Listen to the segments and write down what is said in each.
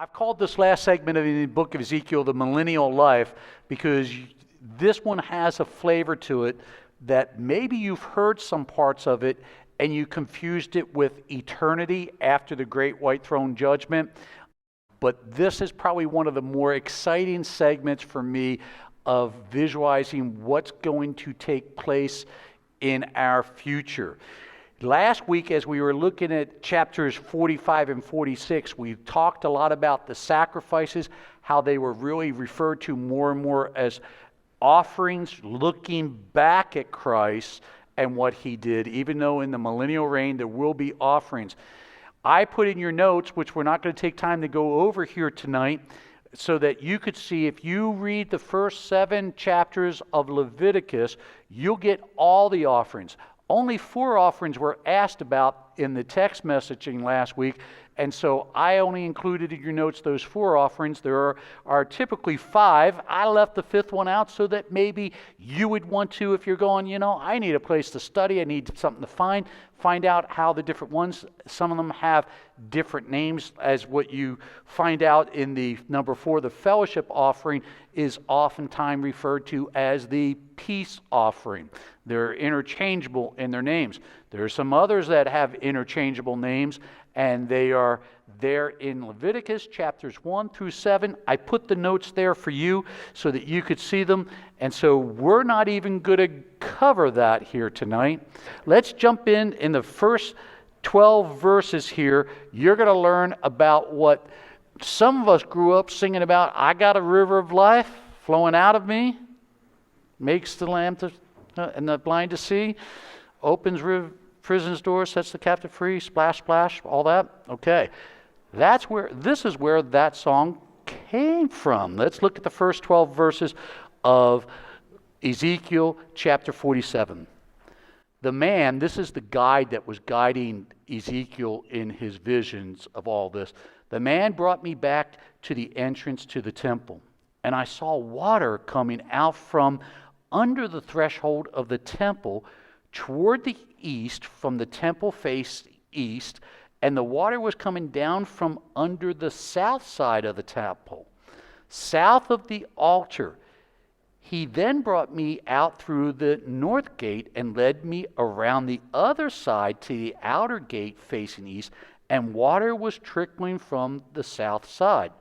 I've called this last segment of the book of Ezekiel the Millennial Life because this one has a flavor to it that maybe you've heard some parts of it and you confused it with eternity after the great white throne judgment. But this is probably one of the more exciting segments for me of visualizing what's going to take place in our future. Last week, as we were looking at chapters 45 and 46, we talked a lot about the sacrifices, how they were really referred to more and more as offerings, looking back at Christ and what he did, even though in the millennial reign there will be offerings. I put in your notes, which we're not going to take time to go over here tonight, so that you could see, if you read the first 7 chapters of Leviticus, you'll get all the offerings. Only 4 offerings were asked about in the text messaging last week, and so I only included in your notes those 4 offerings. There are typically 5. I left the 5th one out so that maybe you would want to, if you're going, I need a place to study, I need something to find out how the different ones, some of them have different names, as what you find out in the number 4, the fellowship offering is oftentimes referred to as the peace offering. They're interchangeable in their names. There are some others that have interchangeable names, and they are there in Leviticus chapters 1 through 7. I put the notes there for you so that you could see them, and so we're not even going to cover that here tonight. Let's jump in the first 12 verses here. You're going to learn about what some of us grew up singing about. I got a river of life flowing out of me, makes the lamb and the blind to see, opens prison's door, sets the captive free, splash, splash, all that. Okay, this is where that song came from. Let's look at the first 12 verses of Ezekiel chapter 47. The man, this is the guide that was guiding Ezekiel in his visions of all this. The man brought me back to the entrance to the temple, and I saw water coming out from under the threshold of the temple toward the east, from the temple face east, and the water was coming down from under the south side of the temple, south of the altar. He then brought me out through the north gate and led me around the other side to the outer gate facing east, and water was trickling from the south side.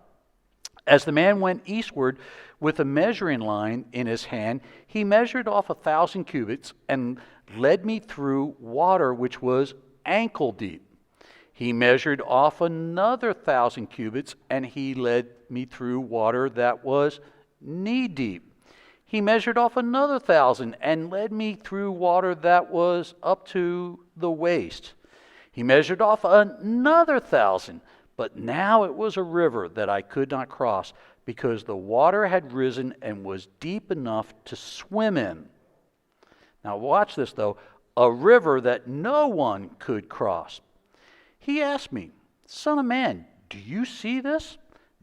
As the man went eastward with a measuring line in his hand, he measured off 1,000 cubits and led me through water which was ankle deep. He measured off another 1,000 cubits, and he led me through water that was knee deep. He measured off another 1,000 and led me through water that was up to the waist. He measured off another 1,000, but now it was a river that I could not cross, because the water had risen and was deep enough to swim in. Now watch this though, a river that no one could cross. He asked me, "Son of man, do you see this?"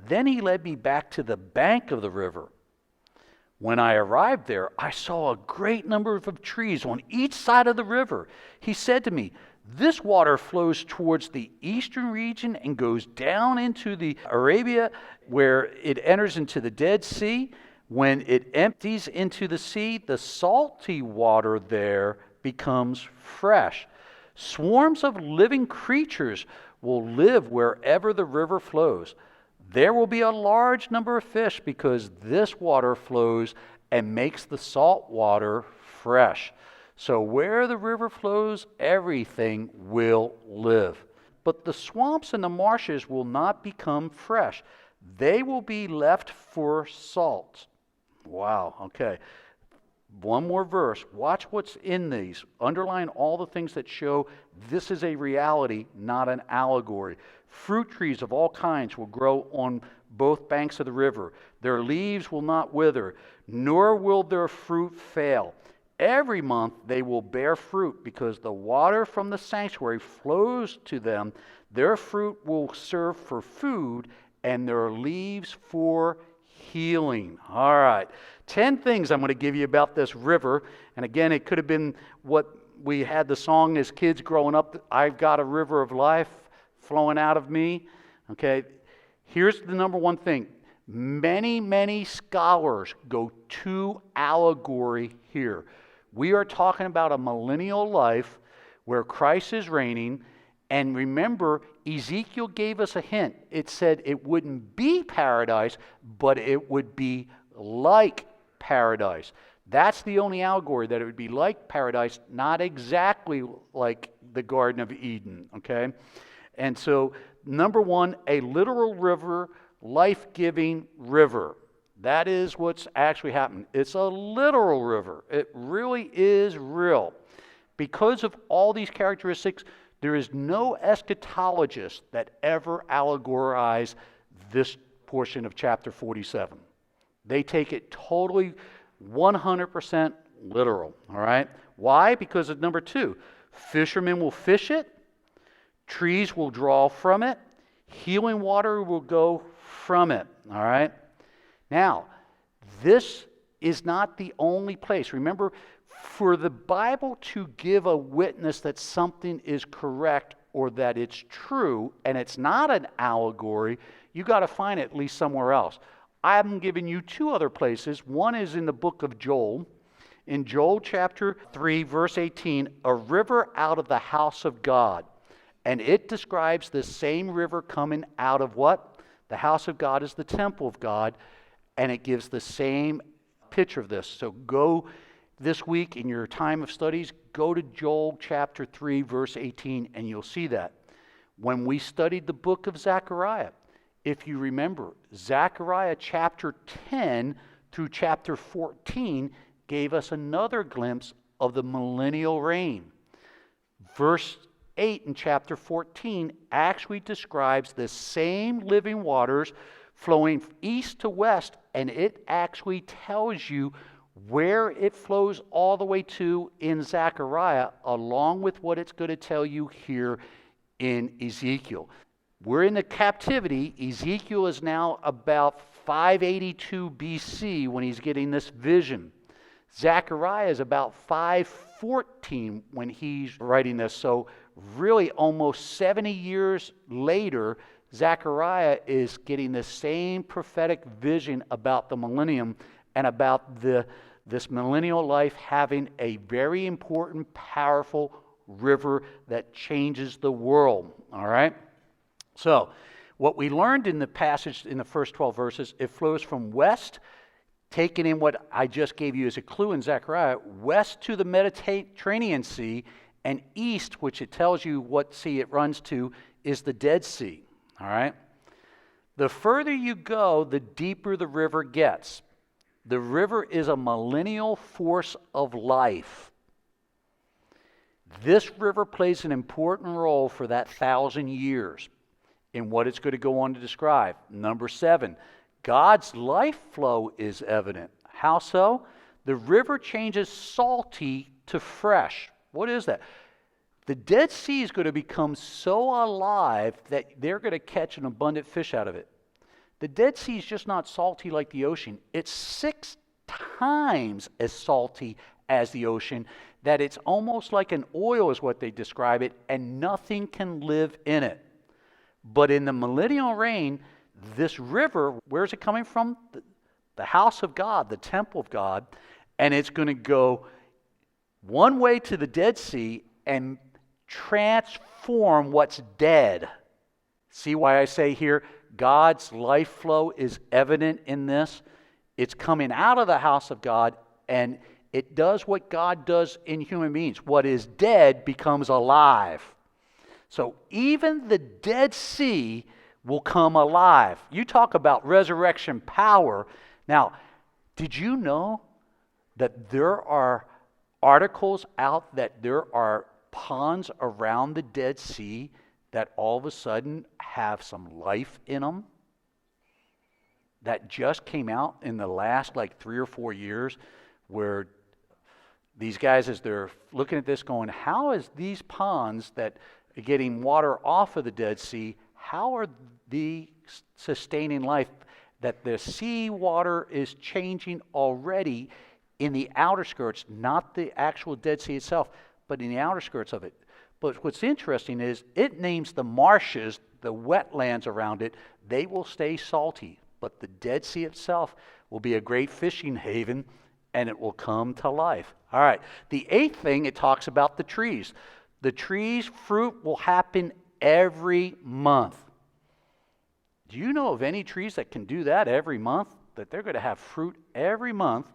Then he led me back to the bank of the river. When I arrived there, I saw a great number of trees on each side of the river. He said to me, "This water flows towards the eastern region and goes down into the Arabia, where it enters into the Dead Sea. When it empties into the sea, the salty water there becomes fresh. Swarms of living creatures will live wherever the river flows. There will be a large number of fish, because this water flows and makes the salt water fresh. So where the river flows, everything will live. But the swamps and the marshes will not become fresh. They will be left for salt." Wow, okay. One more verse. Watch what's in these. Underline all the things that show this is a reality, not an allegory. Fruit trees of all kinds will grow on both banks of the river. Their leaves will not wither, nor will their fruit fail. Every month they will bear fruit, because the water from the sanctuary flows to them. Their fruit will serve for food, and their leaves for healing. All right. 10 things I'm going to give you about this river. And again, it could have been what we had the song as kids growing up, "I've got a river of life flowing out of me." Okay. Here's the number one thing. Many scholars go to allegory here. We are talking about a millennial life where Christ is reigning. And remember, Ezekiel gave us a hint. It said it wouldn't be paradise, but it would be like paradise. That's the only allegory, that it would be like paradise, not exactly like the Garden of Eden, okay? And so, number one, a literal river, life-giving river. That is what's actually happened. It's a literal river. It really is real. Because of all these characteristics, there is no eschatologist that ever allegorized this portion of chapter 47. They take it totally 100% literal, all right? Why? Because of number two, fishermen will fish it, trees will draw from it, healing water will go from it, all right? Now, this is not the only place. Remember, for the Bible to give a witness that something is correct or that it's true and it's not an allegory, you got to find it at least somewhere else. I'm giving you two other places. One is in the book of Joel. In Joel chapter 3, verse 18, a river out of the house of God. And it describes the same river coming out of what? The house of God is the temple of God. And it gives the same picture of this. So go this week in your time of studies, go to Joel chapter 3, verse 18, and you'll see that. When we studied the book of Zechariah, if you remember, Zechariah chapter 10 through chapter 14 gave us another glimpse of the millennial reign. Verse 8 in chapter 14 actually describes the same living waters flowing east to west, and it actually tells you where it flows all the way to in Zechariah, along with what it's going to tell you here in Ezekiel. We're in the captivity. Ezekiel is now about 582 BC when he's getting this vision. Zechariah is about 514 when he's writing this. So really almost 70 years later, Zechariah is getting the same prophetic vision about the millennium and about this millennial life having a very important, powerful river that changes the world. All right? So, what we learned in the passage in the first 12 verses, it flows from west, taking in what I just gave you as a clue in Zechariah, west to the Mediterranean Sea, and east, which it tells you what sea it runs to, is the Dead Sea. All right? The further you go, the deeper the river gets. The river is a millennial force of life. This river plays an important role for that 1,000 years in what it's going to go on to describe. Number 7, God's life flow is evident. How so? The river changes salty to fresh. What is that? The Dead Sea is going to become so alive that they're going to catch an abundant fish out of it. The Dead Sea is just not salty like the ocean. It's 6 times as salty as the ocean, that it's almost like an oil is what they describe it, and nothing can live in it. But in the millennial reign, this river, where's it coming from? The house of God, the temple of God, and it's going to go one way to the Dead Sea and transform what's dead. See why I say here, God's life flow is evident in this. It's coming out of the house of God, and it does what God does in human beings. What is dead becomes alive. So even the Dead Sea will come alive. You talk about resurrection power. Now, did you know that there are articles out that there are ponds around the Dead Sea that all of a sudden have some life in them? That just came out in the last 3 or 4 years, where these guys, as they're looking at this, going, how is these ponds that are getting water off of the Dead Sea, how are they sustaining life? That the sea water is changing already in the outer skirts, not the actual Dead Sea itself, but in the outer skirts of it. But what's interesting is it names the marshes the wetlands around it, they will stay salty. But the Dead Sea itself will be a great fishing haven, and it will come to life. All right. The eighth thing, it talks about the trees. The trees' fruit will happen every month. Do you know of any trees that can do that every month? That they're going to have fruit every month.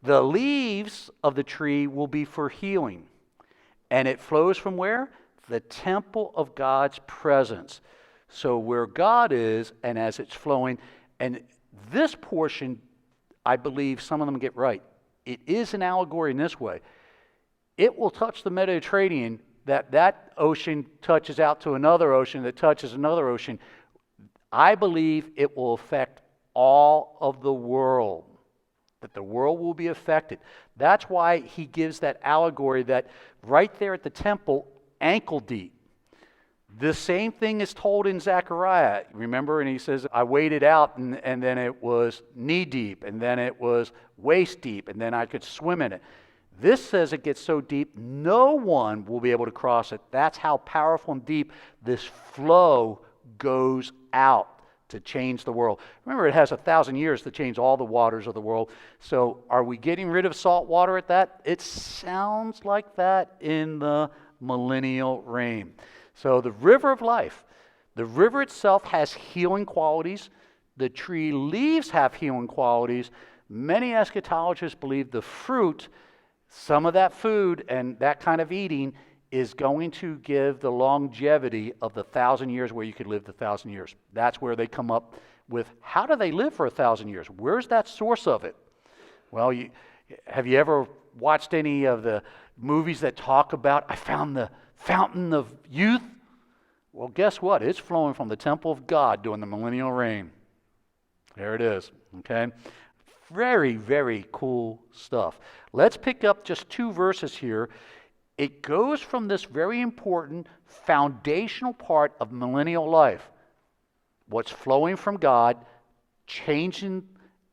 The leaves of the tree will be for healing. And it flows from where? The temple of God's presence. So where God is, and as it's flowing, and this portion, I believe some of them get right. It is an allegory in this way. It will touch the Mediterranean, that ocean touches out to another ocean that touches another ocean. I believe it will affect all of the world, that the world will be affected. That's why he gives that allegory that right there at the temple, ankle deep. The same thing is told in Zechariah. Remember, and he says, I waded out, and then it was knee deep, and then it was waist deep, and then I could swim in it. This says it gets so deep, no one will be able to cross it. That's how powerful and deep this flow goes out to change the world. Remember, it has 1,000 years to change all the waters of the world. So are we getting rid of salt water at that? It sounds like that in the millennial reign. So the river of life, the river itself has healing qualities. The tree leaves have healing qualities. Many eschatologists believe the fruit, some of that food and that kind of eating is going to give the longevity of the 1,000 years where you could live the 1,000 years. That's where they come up with, how do they live for 1,000 years? Where's that source of it? Well, have you ever watched any of the movies that talk about, I found the fountain of youth? Well, guess what? It's flowing from the temple of God during the millennial reign. There it is, okay? Very, very cool stuff. Let's pick up just 2 verses here. It goes from this very important foundational part of millennial life, what's flowing from God, changing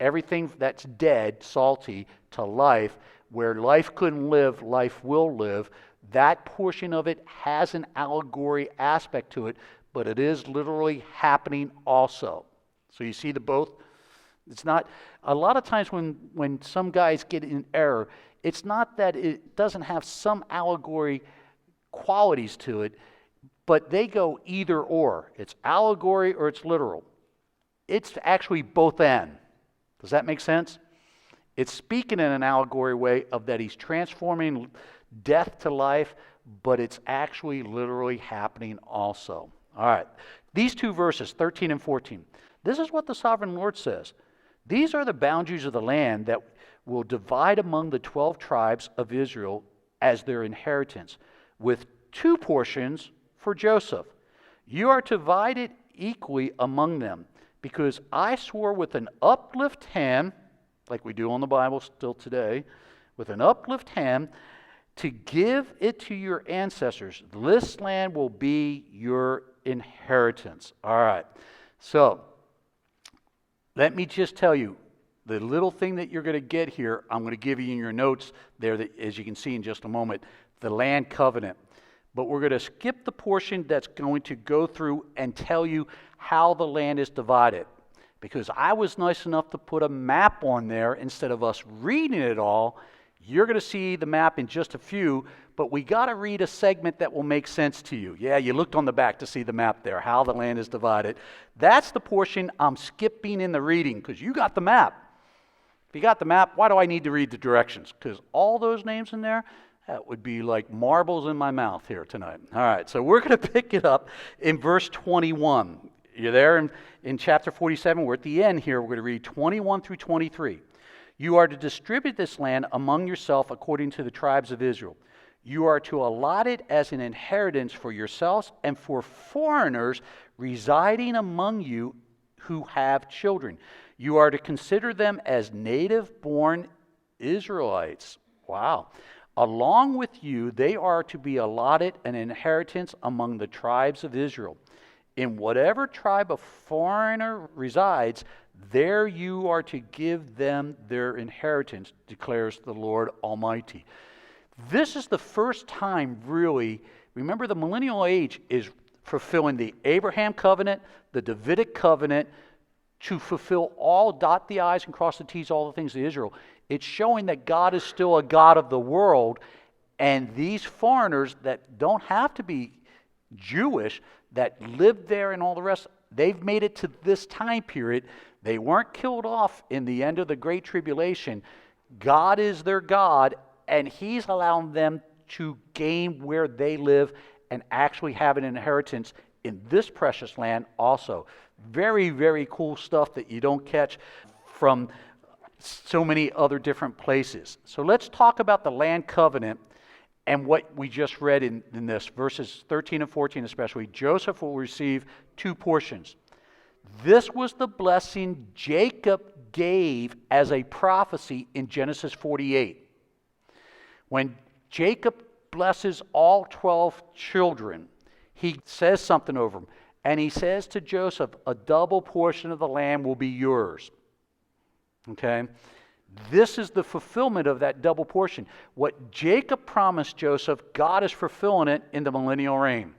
everything that's dead, salty, to life. Where life couldn't live, life will live. That portion of it has an allegory aspect to it, but it is literally happening also. So you see the both. It's not, a lot of times when some guys get in error, it's not that it doesn't have some allegory qualities to it, but they go either or. It's allegory or it's literal. It's actually both and. Does that make sense? It's speaking in an allegory way of that he's transforming death to life, but it's actually literally happening also. All right. These 2 verses, 13 and 14. This is what the sovereign Lord says. These are the boundaries of the land that will divide among the 12 tribes of Israel as their inheritance, with 2 portions for Joseph. You are to divide it equally among them, because I swore with an uplift hand, like we do on the Bible still today, with an uplift hand, to give it to your ancestors. This land will be your inheritance. All right. So, let me just tell you, the little thing that you're going to get here, I'm going to give you in your notes there, that, as you can see in just a moment, the land covenant. But we're going to skip the portion that's going to go through and tell you how the land is divided. Because I was nice enough to put a map on there instead of us reading it all. You're going to see the map in just a few, but we got to read a segment that will make sense to you. Yeah, you looked on the back to see the map there, how the land is divided. That's the portion I'm skipping in the reading, because you got the map. If you got the map, why do I need to read the directions? Because all those names in there, that would be like marbles in my mouth here tonight. All right, so we're going to pick it up in verse 21. You're there in chapter 47. We're at the end here. We're going to read 21 through 23. You are to distribute this land among yourself according to the tribes of Israel. You are to allot it as an inheritance for yourselves and for foreigners residing among you who have children. You are to consider them as native-born Israelites. Wow. Along with you, they are to be allotted an inheritance among the tribes of Israel. In whatever tribe a foreigner resides, there you are to give them their inheritance, declares the Lord Almighty. This is the first time, really, remember the millennial age is fulfilling the Abraham covenant, the Davidic covenant, to fulfill all, dot the I's and cross the T's, all the things of Israel. It's showing that God is still a God of the world, and these foreigners that don't have to be Jewish, that lived there and all the rest, they've made it to this time period. They weren't killed off in the end of the Great Tribulation. God is their God, and He's allowing them to gain where they live and actually have an inheritance in this precious land also. Very, very cool stuff that you don't catch from so many other different places. So let's talk about the land covenant and what we just read in this, verses 13 and 14 especially. Joseph will receive 2 portions. This was the blessing Jacob gave as a prophecy in Genesis 48. When Jacob blesses all 12 children, he says something over them. And he says to Joseph, a double portion of the land will be yours. Okay? This is the fulfillment of that double portion. What Jacob promised Joseph, God is fulfilling it in the millennial reign.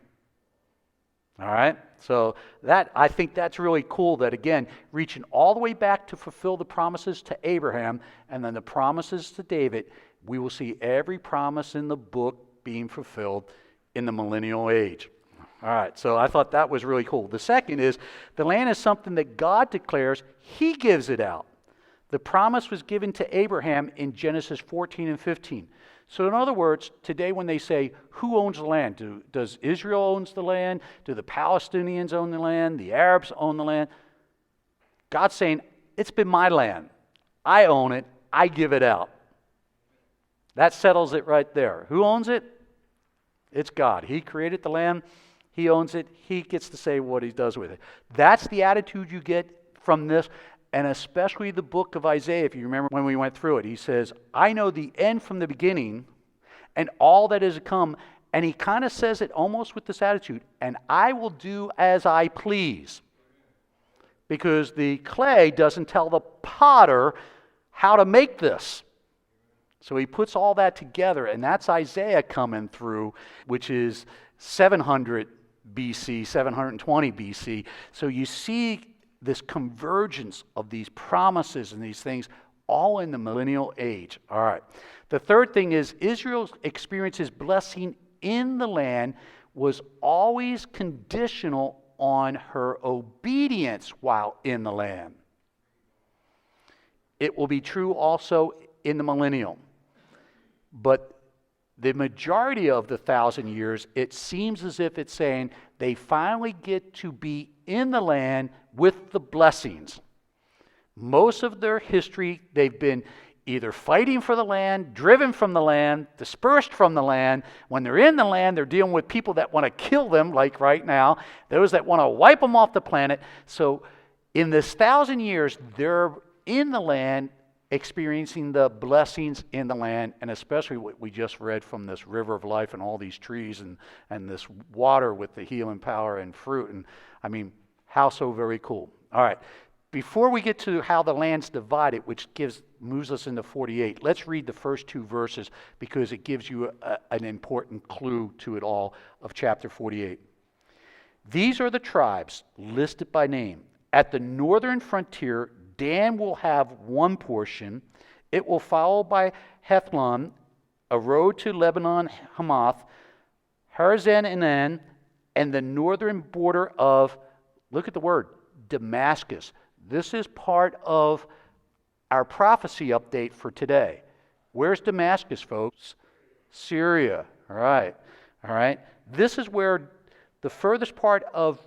All right? So that, I think that's really cool, that again, reaching all the way back to fulfill the promises to Abraham and then the promises to David, we will see every promise in the book being fulfilled in the millennial age. All right, so I thought that was really cool. The second is, the land is something that God declares. He gives it out. The promise was given to Abraham in Genesis 14 and 15. So in other words, today when they say, who owns the land? Does Israel own the land? Do the Palestinians own the land? The Arabs own the land? God's saying, it's been my land. I own it. I give it out. That settles it right there. Who owns it? It's God. He created the land. He owns it. He gets to say what He does with it. That's the attitude you get from this, and especially the book of Isaiah. If you remember when we went through it, he says, I know the end from the beginning and all that is to come. And he kind of says it almost with this attitude, and I will do as I please. Because the clay doesn't tell the potter how to make this. So he puts all that together, and that's Isaiah coming through, which is 700 BC, 720 BC. So you see this convergence of these promises and these things all in the millennial age. All right. The third thing is, Israel's experience's blessing in the land was always conditional on her obedience while in the land. It will be true also in the millennial. But the majority of the 1,000 years, it seems as if it's saying they finally get to be in the land with the blessings. Most of their history, they've been either fighting for the land, driven from the land, dispersed from the land. When they're in the land, they're dealing with people that want to kill them, like right now, those that want to wipe them off the planet. So in this 1,000 years, they're in the land, experiencing the blessings in the land, and especially what we just read from this river of life and all these trees and this water with the healing power and fruit. And I mean, how so very cool. All right. Before we get to how the land's divided, which moves us into 48, let's read the first 2 verses because it gives you an important clue to it all of chapter 48. These are the tribes listed by name. At the northern frontier, Dan will have 1 portion. It will follow by Hethlon, a road to Lebanon, Hamath, Harazan Enan, and the northern border of, look at the word, Damascus. This is part of our prophecy update for today. Where's Damascus, folks? Syria. All right. All right. This is where the furthest part of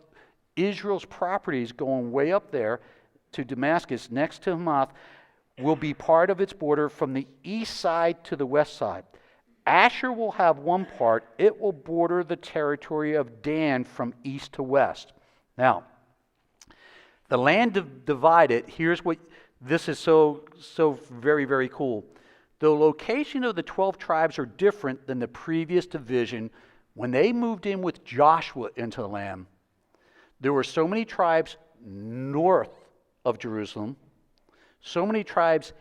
Israel's property is going way up there to Damascus, next to Hamath, will be part of its border from the east side to the west side. Asher will have 1 part. It will border the territory of Dan from east to west. Now, the land divided, here's what, this is so very, very cool. The location of the 12 tribes are different than the previous division. When they moved in with Joshua into the land, there were so many tribes north of Jerusalem, so many tribes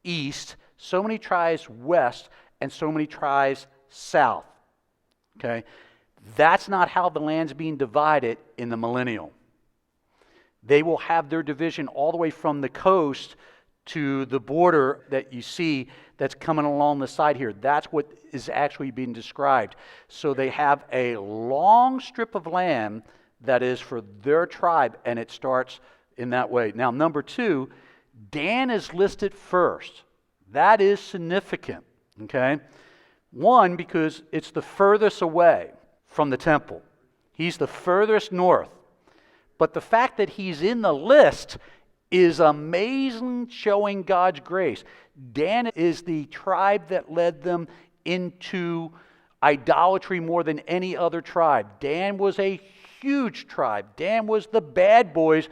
east, so many tribes west, and so many tribes south. Okay? That's not how the land's being divided in the millennial. They will have their division all the way from the coast to the border that you see that's coming along the side here. That's what is actually being described. So they have a long strip of land that is for their tribe, and it starts in that way. Now, number 2, Dan is listed first. That is significant, okay? 1, because it's the furthest away from the temple. He's the furthest north. But the fact that he's in the list is amazing, showing God's grace. Dan is the tribe that led them into idolatry more than any other tribe. Dan was a huge tribe. Dan was the bad boys.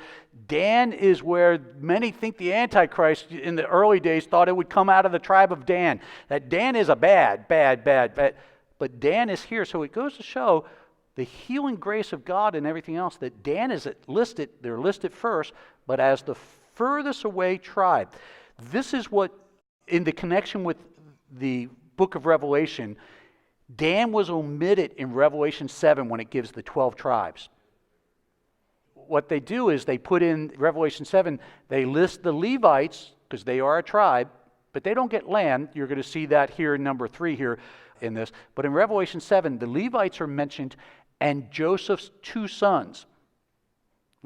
Dan is where many think the Antichrist in the early days thought it would come out of the tribe of Dan. That Dan is a bad. But Dan is here. So it goes to show the healing grace of God and everything else, that Dan is listed, they're listed first, but as the furthest away tribe. This is what, in the connection with the book of Revelation, Dan was omitted in Revelation 7 when it gives the 12 tribes. What they do is they put in Revelation 7, they list the Levites, because they are a tribe, but they don't get land. You're going to see that here in number 3 here in this. But in Revelation 7, the Levites are mentioned, and Joseph's 2 sons,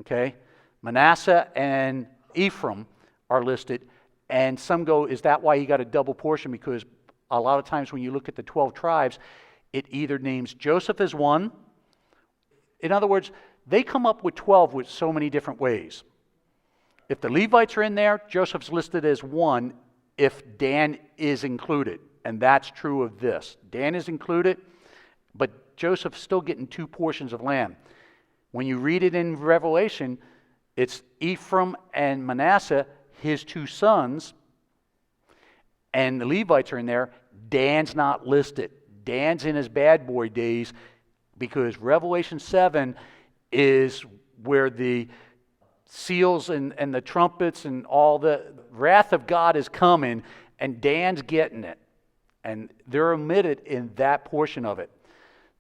okay, Manasseh and Ephraim are listed, and some go, is that why he got a double portion? Because a lot of times when you look at the 12 tribes, it either names Joseph as one. In other words, they come up with 12 with so many different ways. If the Levites are in there, Joseph's listed as one if Dan is included, and that's true of this. Dan is included, but Joseph's still getting 2 portions of land. When you read it in Revelation, it's Ephraim and Manasseh, his 2 sons, and the Levites are in there. Dan's not listed. Dan's in his bad boy days, because Revelation 7 is where the seals and the trumpets and all the wrath of God is coming, and Dan's getting it. And they're omitted in that portion of it.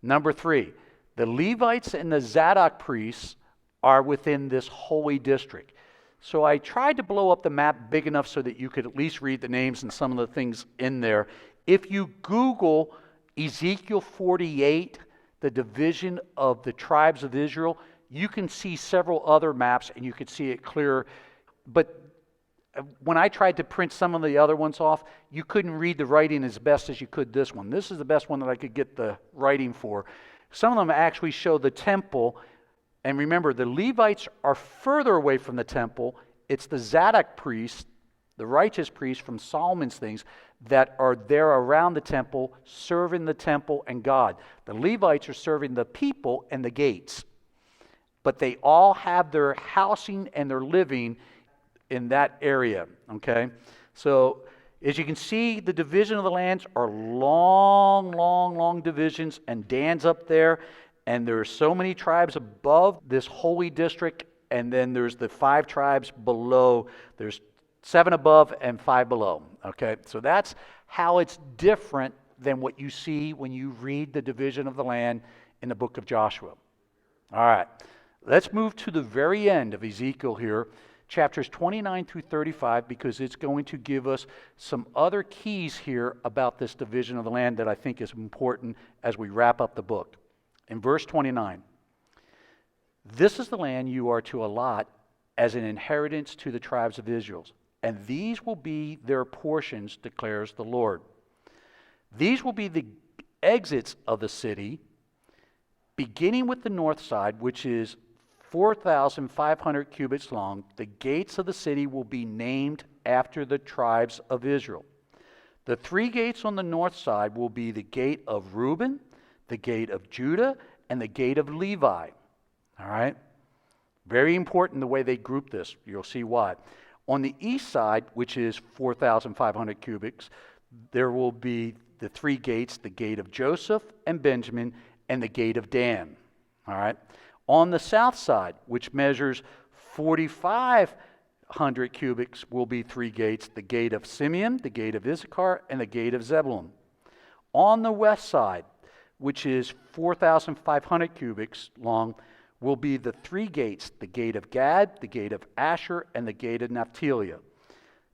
Number 3, the Levites and the Zadok priests are within this holy district. So I tried to blow up the map big enough so that you could at least read the names and some of the things in there. If you Google Ezekiel 48, the division of the tribes of Israel, you can see several other maps and you could see it clearer. But when I tried to print some of the other ones off, you couldn't read the writing as best as you could this one. This is the best one that I could get the writing for. Some of them actually show the temple. And remember, the Levites are further away from the temple. It's the Zadok priests, the righteous priests from Solomon's things, that are there around the temple, serving the temple and God. The Levites are serving the people and the gates. But they all have their housing and their living in that area, okay? So as you can see, the division of the lands are long divisions, and Dan's up there, and there are so many tribes above this holy district, and then there's the 5 tribes below. There's 7 above and 5 below, okay? So that's how it's different than what you see when you read the division of the land in the book of Joshua. All right, let's move to the very end of Ezekiel here, chapters 29 through 35, because it's going to give us some other keys here about this division of the land that I think is important as we wrap up the book. In verse 29, this is the land you are to allot as an inheritance to the tribes of Israel, and these will be their portions, declares the Lord. These will be the exits of the city, beginning with the north side, which is 4,500 cubits long. The gates of the city will be named after the tribes of Israel. The 3 gates on the north side will be the gate of Reuben, the gate of Judah, and the gate of Levi. All right? Very important the way they group this. You'll see why. On the east side, which is 4,500 cubits, there will be the 3 gates, the gate of Joseph and Benjamin, and the gate of Dan. All right? On the south side, which measures 4,500 cubits, will be 3 gates, the gate of Simeon, the gate of Issachar, and the gate of Zebulun. On the west side, which is 4,500 cubits long, will be the three gates, the gate of Gad, the gate of Asher, and the gate of Naphtali.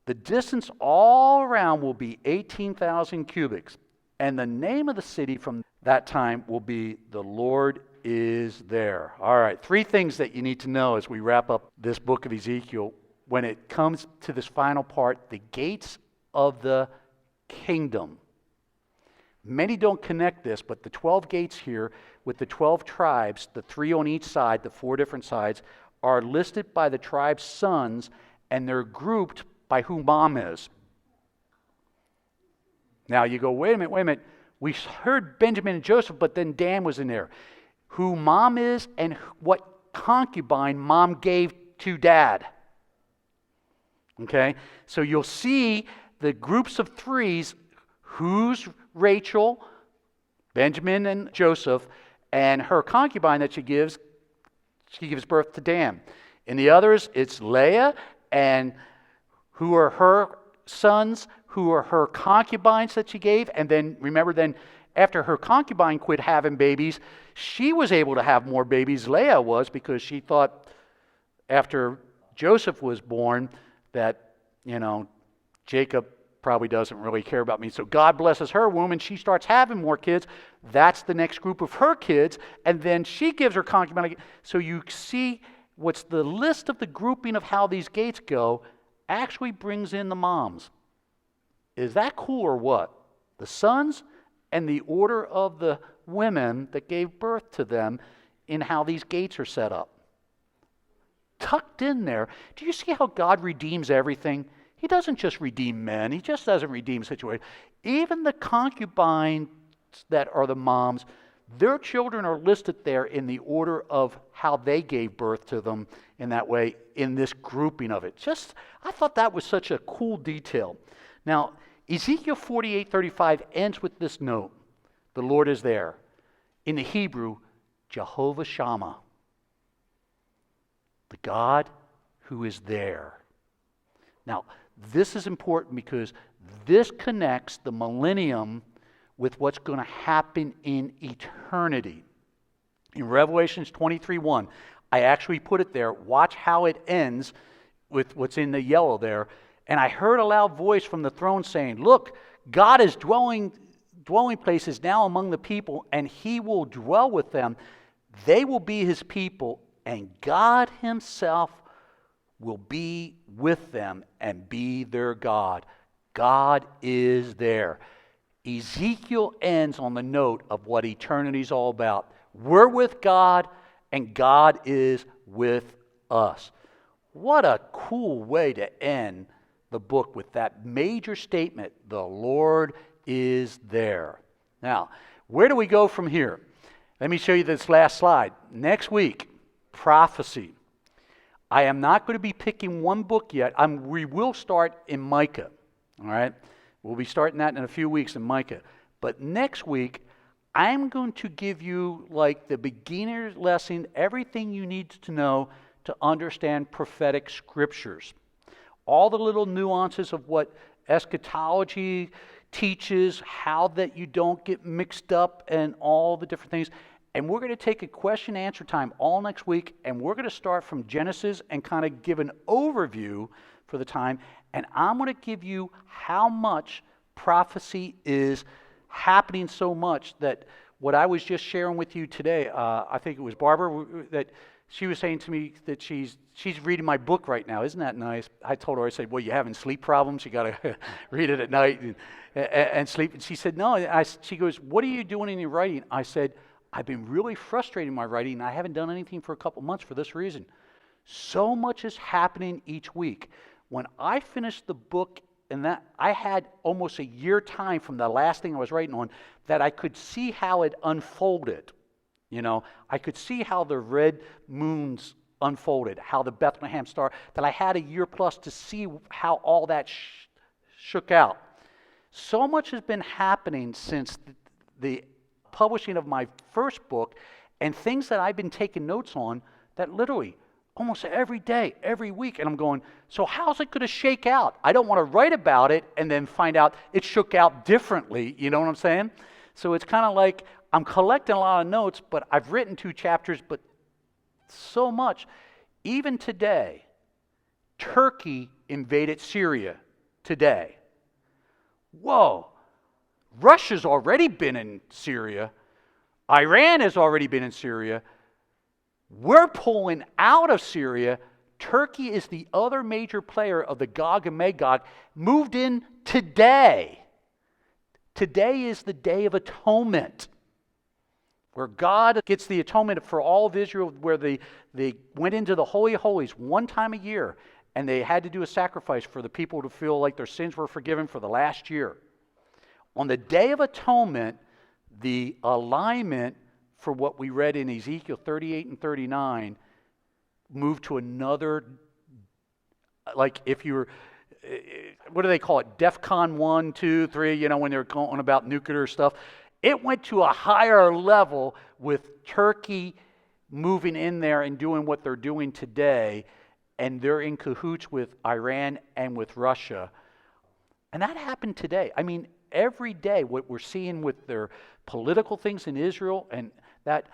The distance all around will be 18,000 cubits, and the name of the city from that time will be The Lord is There. All right, three things that you need to know as we wrap up this book of Ezekiel. When it comes to this final part, the gates of the kingdom. Many don't connect this, but the 12 gates here with the 12 tribes, the three on each side, the four different sides, are listed by the tribe's sons, and they're grouped by who mom is. Now you go, wait a minute. We heard Benjamin and Joseph, but then Dan was in there. Who mom is and what concubine mom gave to dad. Okay? So you'll see the groups of threes, who's Rachel, Benjamin and Joseph, and her concubine that she gives birth to Dan. In the others, it's Leah, and who are her sons, who are her concubines that she gave. And then, remember, after her concubine quit having babies, she was able to have more babies. Leah was, because she thought after Joseph was born that, Jacob probably doesn't really care about me. So God blesses her womb, and she starts having more kids. That's the next group of her kids. And then she gives her concubine. So you see what's the list of the grouping of how these gates go actually brings in the moms. Is that cool or what? The sons and the order of the women that gave birth to them in how these gates are set up. Tucked in there, do you see how God redeems everything? He doesn't just redeem men. He just doesn't redeem situations. Even the concubines that are the moms, their children are listed there in the order of how they gave birth to them in that way, in this grouping of it. I thought that was such a cool detail. Now, Ezekiel 48:35 ends with this note. The Lord is there. In the Hebrew, Jehovah Shammah. The God who is there. Now, this is important because this connects the millennium with what's going to happen in eternity. In Revelations 23:1, I actually put it there. Watch how it ends with what's in the yellow there. And I heard a loud voice from the throne saying, "Look, God is dwelling places now among the people, and he will dwell with them. They will be his people, and God himself will be with them and be their God." God is there. Ezekiel ends on the note of what eternity is all about. We're with God, and God is with us. What a cool way to end the book with that major statement, the Lord is there. Now, where do we go from here? Let me show you this last slide. Next week, prophecy. I am not going to be picking one book yet. We will start in Micah, all right? We'll be starting that in a few weeks in Micah. But next week, I'm going to give you like the beginner's lesson, everything you need to know to understand prophetic scriptures. All the little nuances of what eschatology teaches, how that you don't get mixed up, and all the different things. And we're going to take a question and answer time all next week, and we're going to start from Genesis and kind of give an overview for the time. And I'm going to give you how much prophecy is happening so much that what I was just sharing with you today, I think it was Barbara, that she was saying to me that she's reading my book right now. Isn't that nice? I told her, I said, well, you having sleep problems? You got to read it at night and sleep. And she said, no. She goes, what are you doing in your writing? I said, I've been really frustrated in my writing, and I haven't done anything for a couple months for this reason. So much is happening each week. When I finished the book, and that I had almost a year time from the last thing I was writing on, that I could see how it unfolded. I could see how the red moons unfolded, how the Bethlehem star, that I had a year plus to see how all that shook out. So much has been happening since the publishing of my first book, and things that I've been taking notes on that literally almost every day, every week, and I'm going, so how's it going to shake out? I don't want to write about it and then find out it shook out differently, you know what I'm saying? So it's kind of like I'm collecting a lot of notes, but I've written 2 chapters, but so much. Even today, Turkey invaded Syria today. Whoa. Russia's already been in Syria. Iran has already been in Syria. We're pulling out of Syria. Turkey is the other major player of the Gog and Magog, moved in today. Today is the Day of Atonement, where God gets the atonement for all of Israel, where they went into the Holy of Holies one time a year, and they had to do a sacrifice for the people to feel like their sins were forgiven for the last year. On the Day of Atonement, the alignment for what we read in Ezekiel 38 and 39 moved to another, like if you were, what do they call it, DEFCON 1, 2, 3, when they're going about nuclear stuff. It went to a higher level with Turkey moving in there and doing what they're doing today, and they're in cahoots with Iran and with Russia. And that happened today. I mean, every day what we're seeing with their political things in Israel, and that,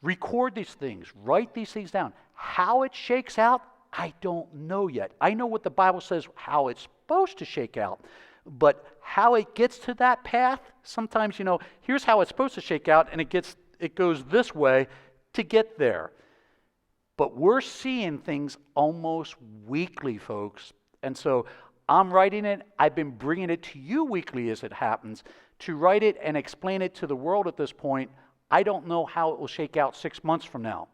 record these things, write these things down. How it shakes out, I don't know yet. I know what the Bible says, how it's supposed to shake out. But how it gets to that path, sometimes, here's how it's supposed to shake out, and it goes this way to get there. But we're seeing things almost weekly, folks. And so I'm writing it. I've been bringing it to you weekly as it happens. To write it and explain it to the world at this point, I don't know how it will shake out 6 months from now.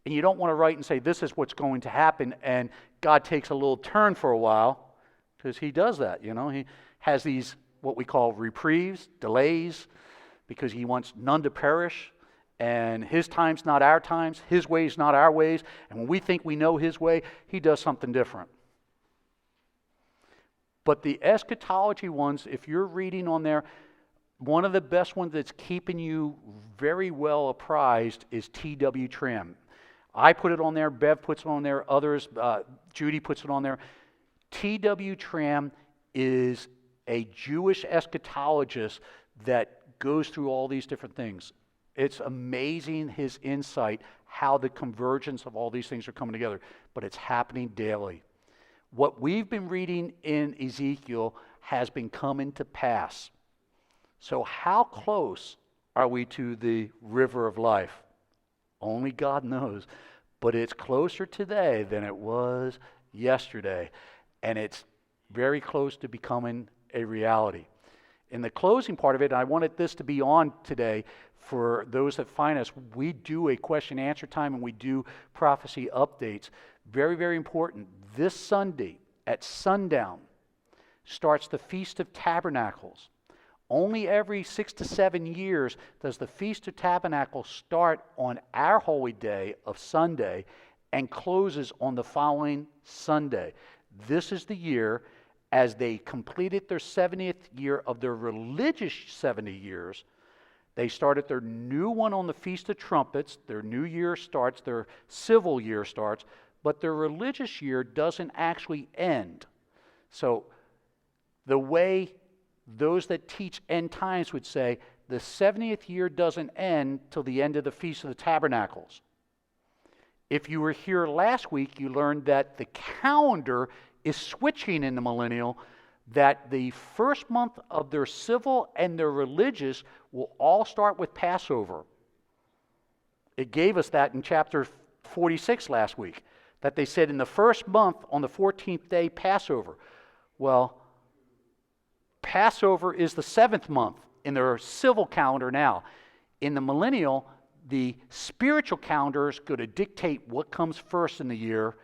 And you don't want to write and say, this is what's going to happen, and God takes a little turn for a while, because he does that, He has these, what we call reprieves, delays, because he wants none to perish, and his time's not our times, his ways not our ways, and when we think we know his way, he does something different. But the eschatology ones, if you're reading on there, one of the best ones that's keeping you very well apprised is T.W. Trim. I put it on there, Bev puts it on there, others, Judy puts it on there. T.W. Trim is a Jewish eschatologist that goes through all these different things. It's amazing his insight, how the convergence of all these things are coming together, but it's happening daily. What we've been reading in Ezekiel has been coming to pass. So how close are we to the river of life? Only God knows. But it's closer today than it was yesterday. And it's very close to becoming a reality. In the closing part of it, I wanted this to be on today for those that find us. We do a question and answer time, and we do prophecy updates. Very, very important. This Sunday at sundown starts the Feast of Tabernacles. Only every 6 to 7 years does the Feast of Tabernacles start on our holy day of Sunday and closes on the following Sunday. This is the year, as they completed their 70th year of their religious 70 years, they started their new one on the Feast of Trumpets. Their new year starts, their civil year starts, but their religious year doesn't actually end. So the way those that teach end times would say, the 70th year doesn't end till the end of the Feast of the Tabernacles. If you were here last week, you learned that the calendar is switching in the millennial, that the first month of their civil and their religious will all start with Passover. It gave us that in chapter 46 last week, that they said in the first month on the 14th day, Passover. Well, Passover is the 7th month in their civil calendar now. In the millennial, the spiritual calendar is going to dictate what comes first in the year,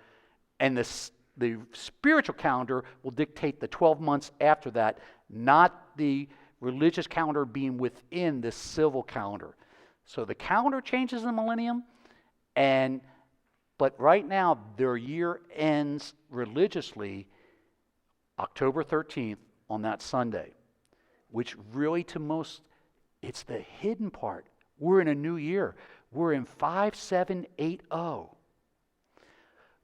and the spiritual calendar will dictate the 12 months after that, not the religious calendar being within the civil calendar. So the calendar changes in the millennium, but right now their year ends religiously October 13th on that Sunday, which really to most, it's the hidden part. We're in a new year. We're in 5780.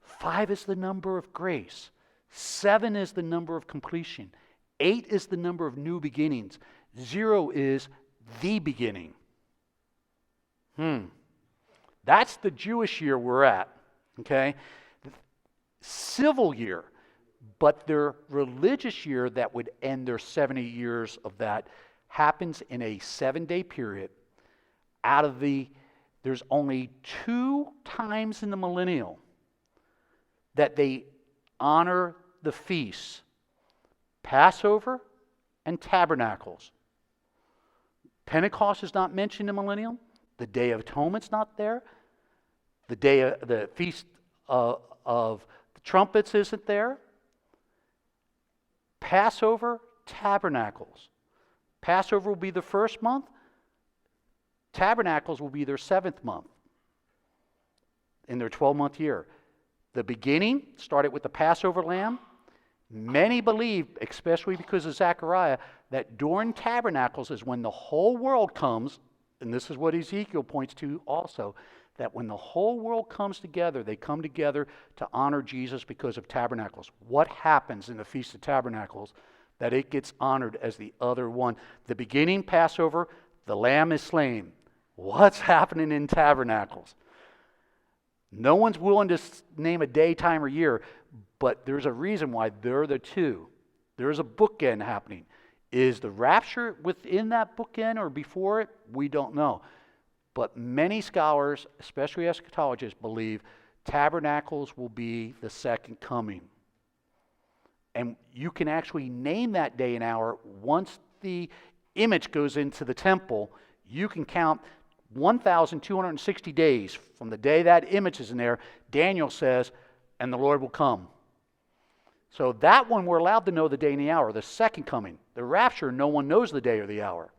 5 is the number of grace. 7 is the number of completion. 8 is the number of new beginnings. 0 is the beginning. That's the Jewish year we're at, okay? Civil year. But their religious year that would end their 70 years of that happens in a 7-day period. There's only 2 times in the millennial that they honor the feasts: Passover and Tabernacles. Pentecost is not mentioned in millennial. The Day of Atonement's not there. The Feast of the Trumpets isn't there. Passover, Tabernacles. Passover will be the first month. Tabernacles will be their 7th month in their 12-month year. The beginning started with the Passover lamb. Many believe, especially because of Zechariah, that during Tabernacles is when the whole world comes, and this is what Ezekiel points to also, that when the whole world comes together, they come together to honor Jesus because of Tabernacles. What happens in the Feast of Tabernacles that it gets honored as the other one? The beginning, Passover, the lamb is slain. What's happening in Tabernacles? No one's willing to name a day, time, or year, but there's a reason why they're the 2. There's a bookend happening. Is the rapture within that bookend or before it? We don't know. But many scholars, especially eschatologists, believe Tabernacles will be the second coming. And you can actually name that day and hour. Once the image goes into the temple, you can count 1,260 days from the day that image is in there. Daniel says, and the Lord will come. So that one we're allowed to know the day and the hour, the second coming. The rapture, no one knows the day or the hour.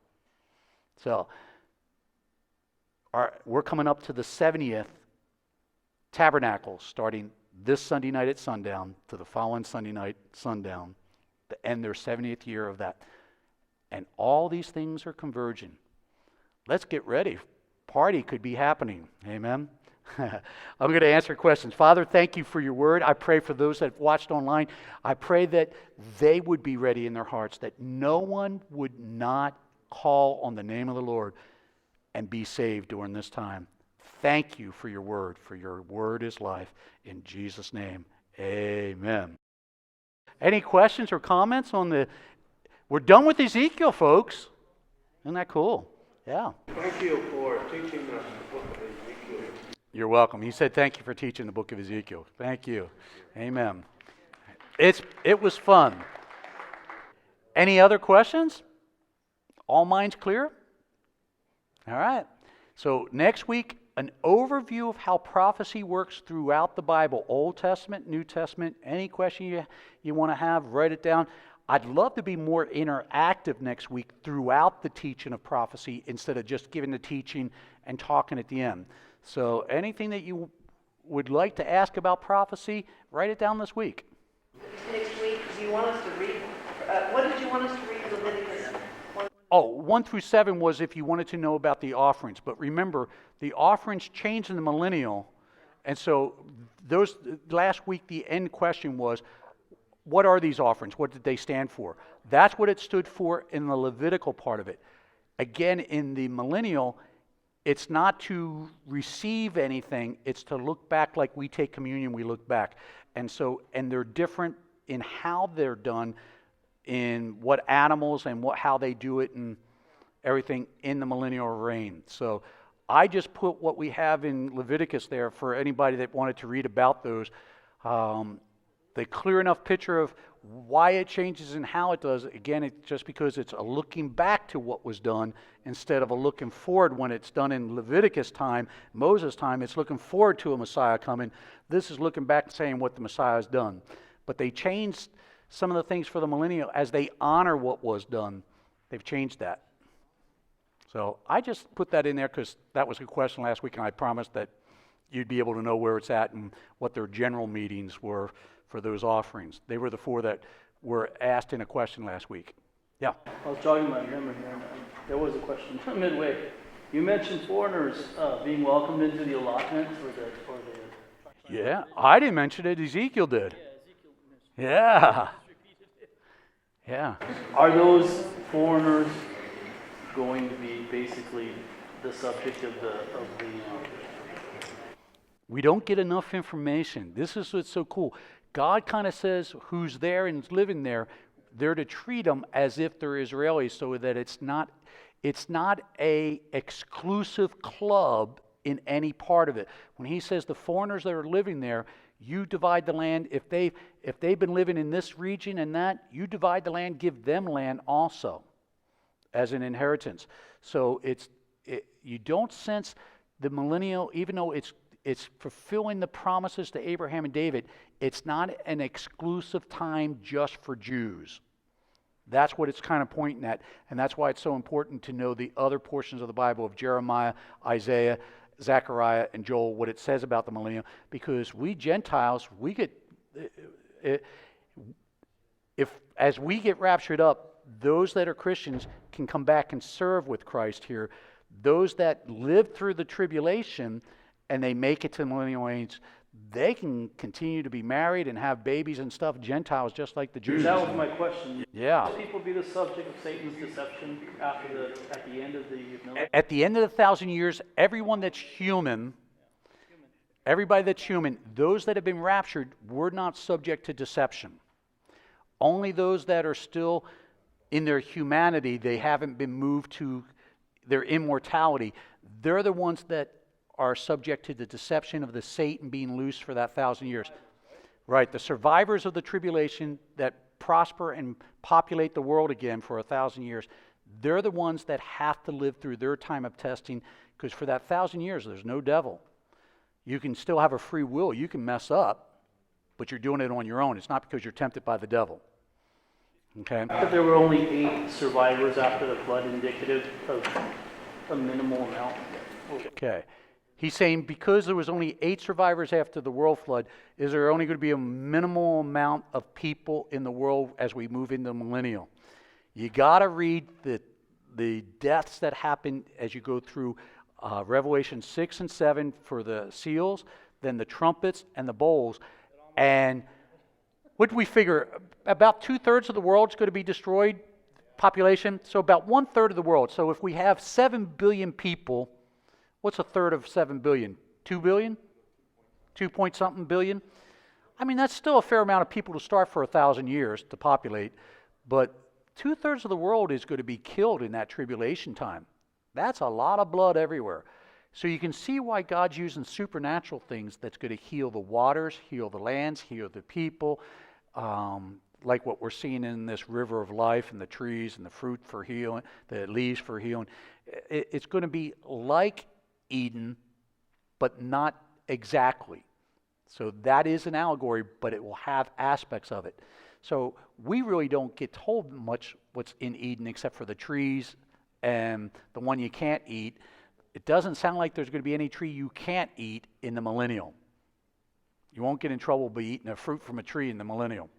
So we're coming up to the 70th Tabernacle, starting this Sunday night at sundown to the following Sunday night sundown, to end their 70th year of that. And all these things are converging. Let's get ready. Party could be happening. Amen. I'm going to answer questions. Father, thank you for your word. I pray for those that have watched online. I pray that they would be ready in their hearts, that no one would not call on the name of the Lord and be saved during this time. Thank you for your word is life. In Jesus' name, amen. Any questions or comments on we're done with Ezekiel, folks. Isn't that cool? Yeah. Thank you for teaching us the book of Ezekiel. You're welcome. He said thank you for teaching the book of Ezekiel. Thank you. Amen. It was fun. Any other questions? All minds clear? All right. So next week, an overview of how prophecy works throughout the Bible, Old Testament, New Testament. Any question you want to have, write it down. I'd love to be more interactive next week throughout the teaching of prophecy instead of just giving the teaching and talking at the end. So anything that you would like to ask about prophecy, write it down this week. Next week, do you want us to read? What did you want us to read Leviticus? 1 through 7 was if you wanted to know about the offerings. But remember, the offerings changed in the millennial. And so last week, the end question was, what are these offerings? What did they stand for? That's what it stood for in the Levitical part of it. Again, in the millennial, it's not to receive anything. It's to look back like we take communion, we look back. And they're different in how they're done, in what animals and how they do it and everything in the millennial reign. So I just put what we have in Leviticus there for anybody that wanted to read about those. The clear enough picture of why it changes and how it does. Again, it's just because it's a looking back to what was done instead of a looking forward when it's done in Leviticus time, Moses time. It's looking forward to a Messiah coming. This is looking back and saying what the Messiah has done. But they changed some of the things for the millennial as they honor what was done. They've changed that. So I just put that in there because that was a question last week, and I promised that you'd be able to know where it's at and what their general meetings were for those offerings. They were the 4 that were asked in a question last week. Yeah. I was jogging my memory here, and there was a question midway. You mentioned foreigners being welcomed into the allotment for the. Yeah, I didn't mention it. Ezekiel did. Yeah. Yeah. Are those foreigners going to be basically the subject of the We don't get enough information. This is what's so cool. God kind of says who's there and is living there. They're to treat them as if they're Israelis, so that it's not a exclusive club in any part of it. When he says the foreigners that are living there, you divide the land. If they've been living in this region and that, you divide the land, give them land also as an inheritance. So you don't sense the millennial, even though it's fulfilling the promises to Abraham and David, it's not an exclusive time just for Jews. That's what it's kind of pointing at, and that's why it's so important to know the other portions of the Bible of Jeremiah, Isaiah, Zechariah, and Joel, what it says about the millennium, because we Gentiles, we get, as we get raptured up, those that are Christians can come back and serve with Christ here. Those that live through the tribulation and they make it to the millennial age, they can continue to be married and have babies and stuff, Gentiles, just like the Jews. That was my question. Yeah. Will people be the subject of Satan's deception at the end of the millennium? At the end of the 1,000 years, everyone that's human, everybody that's human, those that have been raptured, were not subject to deception. Only those that are still in their humanity, they haven't been moved to their immortality, they're the ones that are subject to the deception of the Satan being loose for that 1,000 years. Right, the survivors of the tribulation that prosper and populate the world again for 1,000 years, they're the ones that have to live through their time of testing, because for that 1,000 years, there's no devil. You can still have a free will. You can mess up, but you're doing it on your own. It's not because you're tempted by the devil. Okay? But there were only 8 survivors after the flood, indicative of a minimal amount. Okay. He's saying because there was only 8 survivors after the world flood, is there only going to be a minimal amount of people in the world as we move into the millennial? You got to read the deaths that happen as you go through Revelation 6 and 7 for the seals, then the trumpets and the bowls. And what do we figure? About 2/3 of the world's going to be destroyed, population. So about 1/3 of the world. So if we have 7 billion people, what's a third of 7 billion? 2 billion? 2 point something billion? I mean, that's still a fair amount of people to start for 1,000 years to populate, but 2/3 of the world is going to be killed in that tribulation time. That's a lot of blood everywhere. So you can see why God's using supernatural things that's going to heal the waters, heal the lands, heal the people, like what we're seeing in this river of life and the trees and the fruit for healing, the leaves for healing. It's going to be like Eden, but not exactly. So that is an allegory, but it will have aspects of it. So we really don't get told much what's in Eden except for the trees and the one you can't eat. It doesn't sound like there's going to be any tree you can't eat in the millennial. You won't get in trouble by eating a fruit from a tree in the millennial.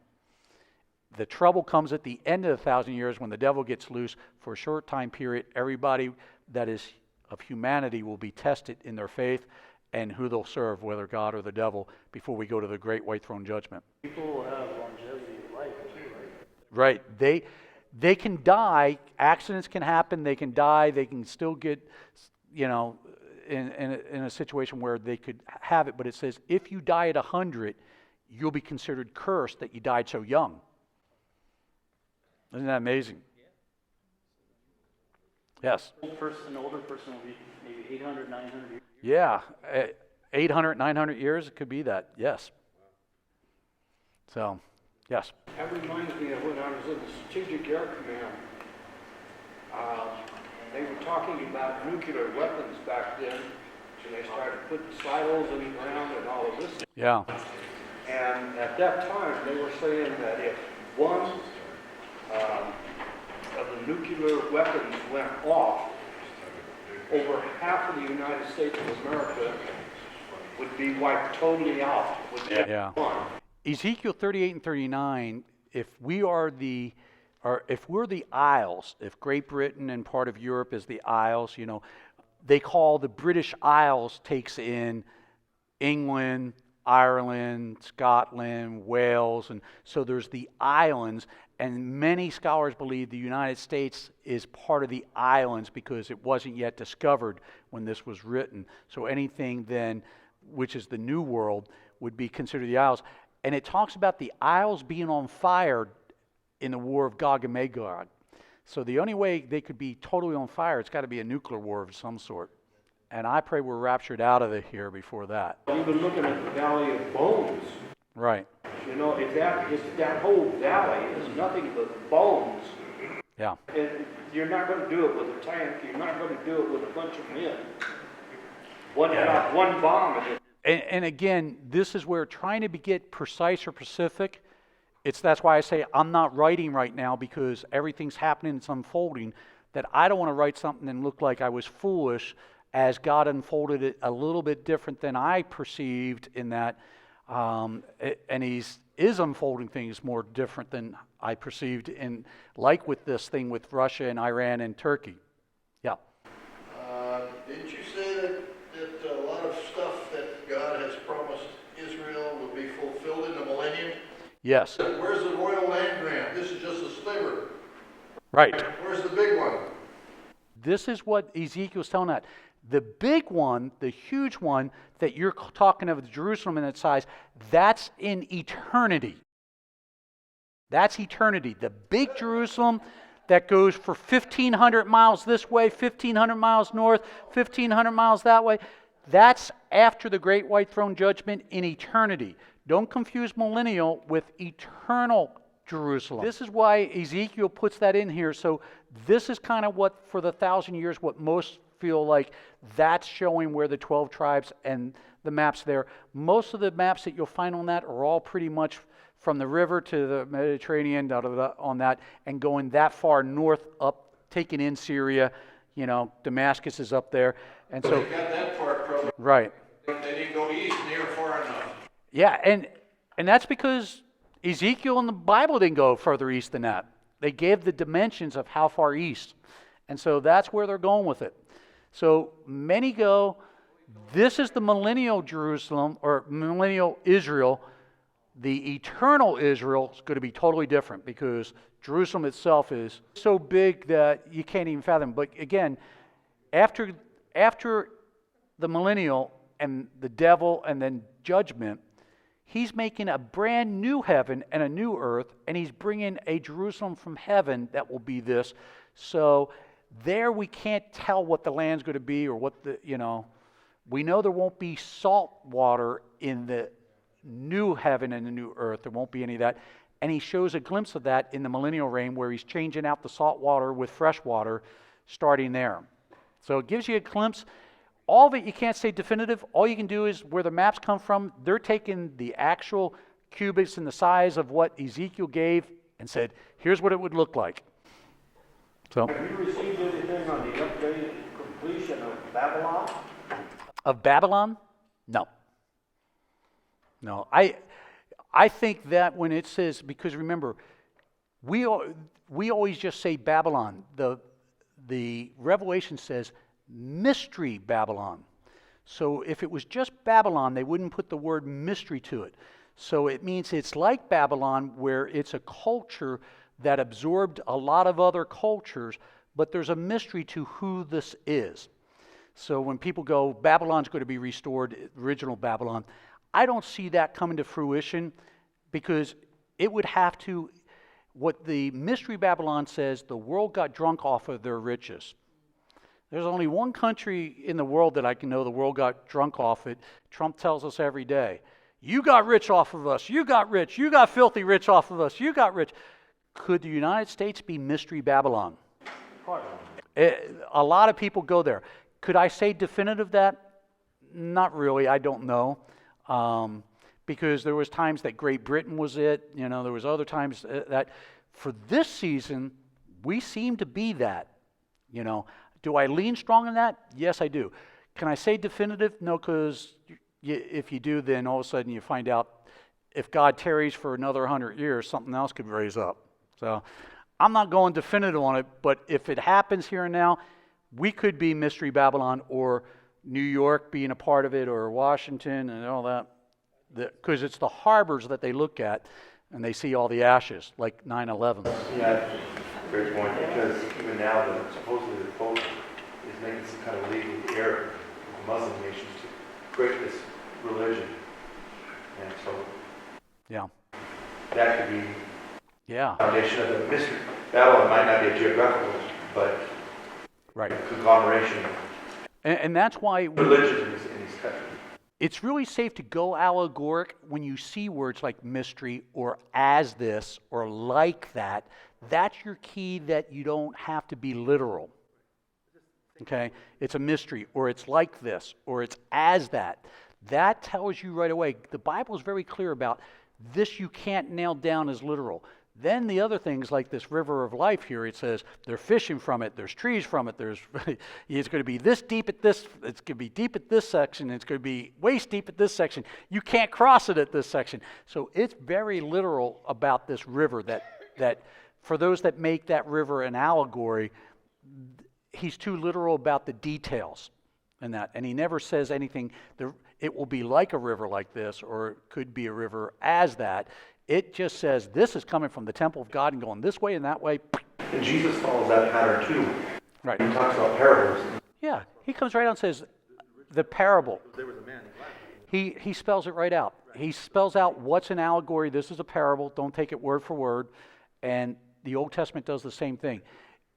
The trouble comes at the end of the 1,000 years when the devil gets loose for a short time period. Everybody that is of humanity will be tested in their faith and who they'll serve, whether God or the devil, before we go to the great white throne judgment. People will have longevity of life too, right? Right. They can die. Accidents can happen. They can die. They can still get, in a situation where they could have it. But it says, if you die at 100, you'll be considered cursed that you died so young. Isn't that amazing? Yes. An older person will be maybe 800, 900 years. Yeah. 800, 900 years, it could be that. Yes. So, yes. That reminds me of when I was in the Strategic Air Command. They were talking about nuclear weapons back then, and they started putting silos in the ground and all of this. Yeah. And at that time, they were saying that if one of the nuclear weapons went off, over half of the United States of America would be wiped totally out. Would be gone. Ezekiel 38 and 39, if we're the Isles, if Great Britain and part of Europe is the Isles, they call the British Isles takes in England, Ireland, Scotland, Wales, and so there's the islands, and many scholars believe the United States is part of the islands because it wasn't yet discovered when this was written. So anything then, which is the New World, would be considered the Isles. And it talks about the Isles being on fire in the war of Gog and Magog. So the only way they could be totally on fire, it's got to be a nuclear war of some sort. And I pray we're raptured out of here before that. Even looking at the Valley of Bones, Right. you know, if that whole valley is nothing but bones, Yeah. and you're not going to do it with a tank, you're not going to do it with a bunch of men. One bomb. And again, this is where trying to get precise or specific, that's why I say I'm not writing right now because everything's happening, it's unfolding, that I don't want to write something and look like I was foolish as God unfolded it a little bit different than I perceived in that, and He's is unfolding things more different than I perceived in, like with this thing with Russia and Iran and Turkey. Yeah. Didn't you say that a lot of stuff that God has promised Israel will be fulfilled in the millennium? Yes. Where's the royal land grant? This is just a sliver. Right. Where's the big one? This is what Ezekiel's telling that. The big one, the huge one that you're talking of, Jerusalem in its size, that's in eternity. That's eternity. The big Jerusalem that goes for 1,500 miles this way, 1,500 miles north, 1,500 miles that way, that's after the great white throne judgment in eternity. Don't confuse millennial with eternal Jerusalem. This is why Ezekiel puts that in here. So this is kind of what, for the 1,000 years, what most feel like that's showing where the 12 tribes and the maps there. Most of the maps that you'll find on that are all pretty much from the river to the Mediterranean, on that, and going that far north up, taking in Syria. You know, Damascus is up there. And so, They got that part probably. right. They didn't go east near far enough. Yeah, and that's because Ezekiel and the Bible didn't go further east than that. They gave the dimensions of how far east. And so that's where they're going with it. So many go, this is the millennial Jerusalem, or millennial Israel. The eternal Israel is going to be totally different because Jerusalem itself is so big that you can't even fathom. But again, after the millennial and the devil and then judgment, He's making a brand new heaven and a new earth, and He's bringing a Jerusalem from heaven that will be this. So there we can't tell what the land's going to be or what we know there won't be salt water in the new heaven and the new earth. There won't be any of that. And He shows a glimpse of that in the millennial reign where He's changing out the salt water with fresh water starting there. So it gives you a glimpse. All of it you can't say definitive. All you can do is where the maps come from, they're taking the actual cubits and the size of what Ezekiel gave and said, here's what it would look like. So, Have you received anything on the updated completion of Babylon? of Babylon? No. No. I think that when it says, because remember, we always just say Babylon. The Revelation says mystery Babylon. So if it was just Babylon, they wouldn't put the word mystery to it. So it means it's like Babylon, where it's a culture that absorbed a lot of other cultures, but there's a mystery to who this is. So when people go, Babylon's going to be restored, original Babylon, I don't see that coming to fruition because it would have to, what the mystery Babylon says, the world got drunk off of their riches. There's only one country in the world that I can know the world got drunk off it. Trump tells us every day, you got rich off of us, you got rich, you got filthy rich off of us, you got rich. Could the United States be mystery Babylon? A lot of people go there. Could I say definitive that? Not really, I don't know. Because there was times that Great Britain was it, there was other times that for this season, we seem to be that, Do I lean strong in that? Yes, I do. Can I say definitive? No, because if you do, then all of a sudden you find out if God tarries for another 100 years, something else could raise up. So I'm not going definitive on it, but if it happens here and now, we could be Mystery Babylon or New York being a part of it or Washington and all that. because it's the harbors that they look at, and they see all the ashes, like 9/11. Yeah, great point, because even now, supposedly the Pope is making some kind of legal error with Muslim nations to create this religion. And so Yeah. that could be Yeah. the foundation of the mystery. Babylon might not be a geographical, but Right. a conglomeration of And that's why religions in these countries. it's really safe to go allegoric when you see words like mystery or as this or like that. That's your key, that you don't have to be literal. Okay? It's a mystery, or it's like this, or it's as that. That tells you right away. The Bible is very clear about this. You can't nail down as literal. Then the other things like this river of life here, it says they're fishing from it, there's trees from it, it's going to be this deep at this, it's going to be deep at this section, it's going to be waist deep at this section. You can't cross it at this section. So it's very literal about this river that for those that make that river an allegory, he's too literal about the details and that. And he never says anything, it will be like a river like this, or it could be a river as that. It just says this is coming from the temple of God and going this way and that way. And Jesus follows that pattern too. Right. He talks about parables. Yeah. He comes right out and says the parable. He spells it right out. He spells out what's an allegory. This is a parable. Don't take it word for word. And the Old Testament does the same thing.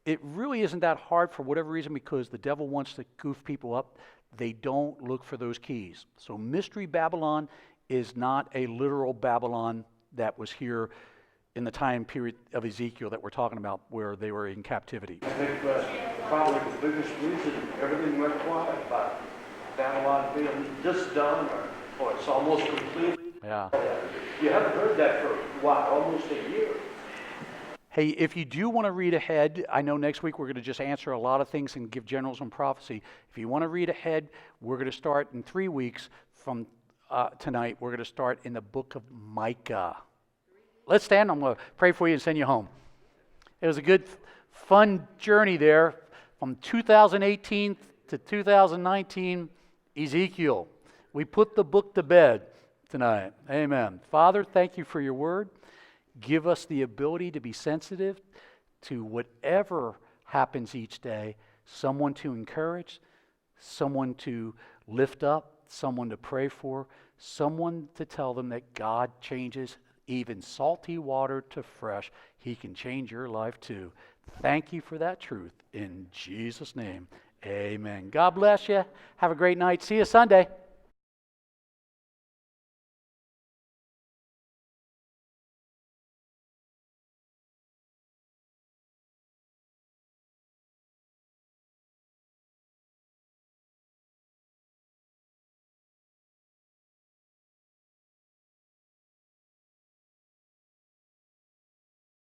It really isn't that hard for whatever reason, because the devil wants to goof people up. They don't look for those keys. So Mystery Babylon is not a literal Babylon that was here in the time period of Ezekiel that we're talking about, where they were in captivity. I think probably the biggest reason everything went quiet about Babylon being just done or it's almost completely. Yeah. You haven't heard that for, what, almost a year? Hey, if you do want to read ahead, I know next week we're going to just answer a lot of things and give generals on prophecy. If you want to read ahead, we're going to start in 3 weeks from tonight. We're going to start in the book of Micah. Let's stand. I'm going to pray for you and send you home. It was a good, fun journey there from 2018 to 2019, Ezekiel. We put the book to bed tonight. Amen. Father, thank you for your word. Give us the ability to be sensitive to whatever happens each day. Someone to encourage, someone to lift up, someone to pray for, someone to tell them that God changes even salty water to fresh. He can change your life too. Thank you for that truth. In Jesus' name, amen. God bless you. Have a great night. See you Sunday.